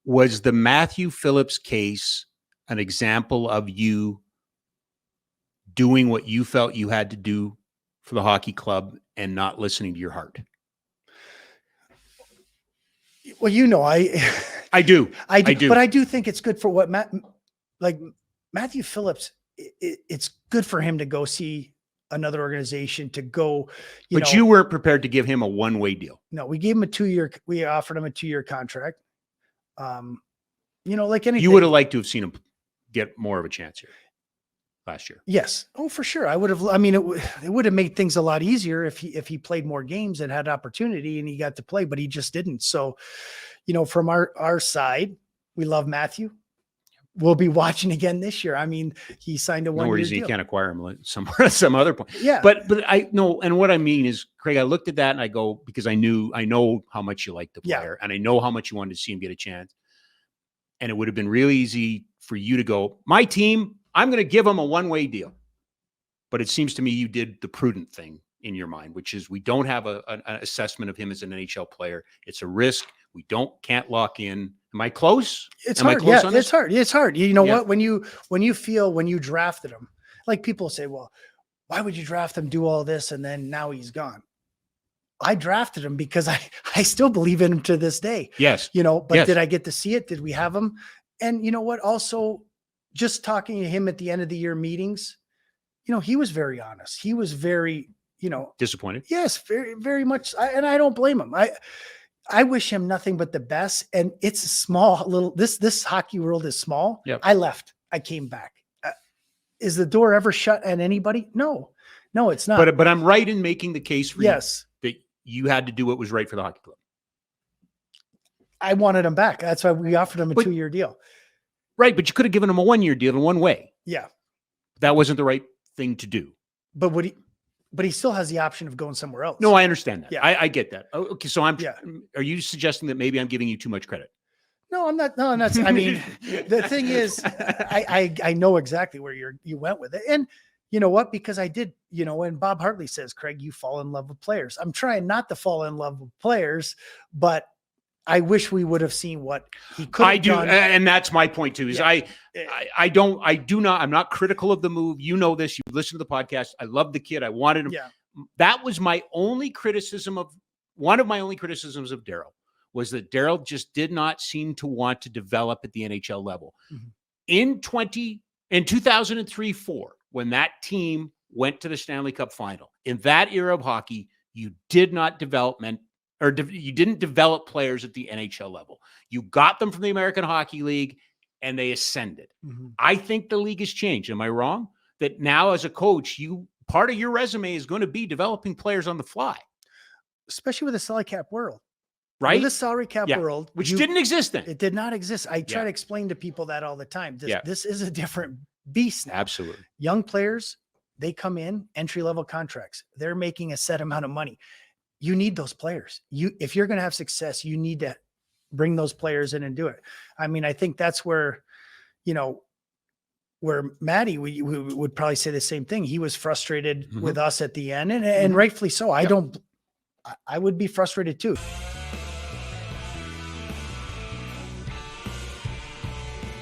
Was the Matthew Phillips case an example of you doing what you felt you had to do for the hockey club and not listening to your heart? Well, you know, I do, but I do think it's good for what Matthew Phillips. It's good for him to go see another organization, to go. You weren't prepared to give him a one-way deal. No, we gave him a 2-year. We offered him a 2-year contract. Like anything, you would have liked to have seen him get more of a chance here last year. Yes. Oh, for sure. I would have. I mean, it would have made things a lot easier if he played more games and had opportunity and he got to play, but he just didn't. So, from our side, we love Matthew. We'll be watching again this year. I mean, he signed a 1-year deal. No reason you can't acquire him somewhere at some other point. Yeah. But I know, and what I mean is, Craig, I looked at that and I go, because I know how much you like the player, and I know how much you wanted to see him get a chance. And it would have been really easy for you to go, my team, I'm going to give him a one-way deal. But it seems to me you did the prudent thing in your mind, which is we don't have an assessment of him as an NHL player. It's a risk. We can't lock in. Am I close? It's hard. Yeah, it's hard. It's hard. You know what? When you drafted him, like people say, well, why would you draft him, do all this, and then now he's gone? I drafted him because I still believe in him to this day. Yes. But did I get to see it? Did we have him? And you know what? Also, just talking to him at the end of the year meetings, he was very honest. He was very, disappointed. Yes, very, very much. And I don't blame him. I wish him nothing but the best. And it's a small little, this hockey world is small. Yep. I left, I came back. Is the door ever shut at anybody? No, it's not. But I'm right in making the case for you that you had to do what was right for the hockey club. I wanted him back. That's why we offered him a 2-year deal. Right. But you could have given him a 1-year deal in one way. Yeah. That wasn't the right thing to do. But he still has the option of going somewhere else. No, I understand that. Yeah. I get that. Okay. So are you suggesting that maybe I'm giving you too much credit? No, I'm not. No, I'm not. I mean, the thing is, I know exactly where you went with it. And you know what? Because I did, and Bob Hartley says, Craig, you fall in love with players. I'm trying not to fall in love with players, but I wish we would have seen what he could have done. And that's my point too, is I'm not critical of the move. You know this, you listen to the podcast. I love the kid. I wanted him. Yeah. That was one of my only criticisms of Darryl, was that Darryl just did not seem to want to develop at the NHL level. Mm-hmm. In 2003-04, when that team went to the Stanley Cup final, in that era of hockey, you did not you didn't develop players at the NHL level. You got them from the American Hockey League and they ascended. Mm-hmm. I think the league has changed. Am I wrong? That now as a coach, part of your resume is going to be developing players on the fly. Especially with the salary cap world. Right? With the salary cap world. Which didn't exist then. It did not exist. I try to explain to people that all the time. This is a different beast now. Absolutely. Young players, they come in, entry-level contracts. They're making a set amount of money. You need those players. If you're going to have success, you need to bring those players in and do it. I mean, I think that's where, where Matty, we would probably say the same thing. He was frustrated with us at the end, and rightfully so. I would be frustrated too.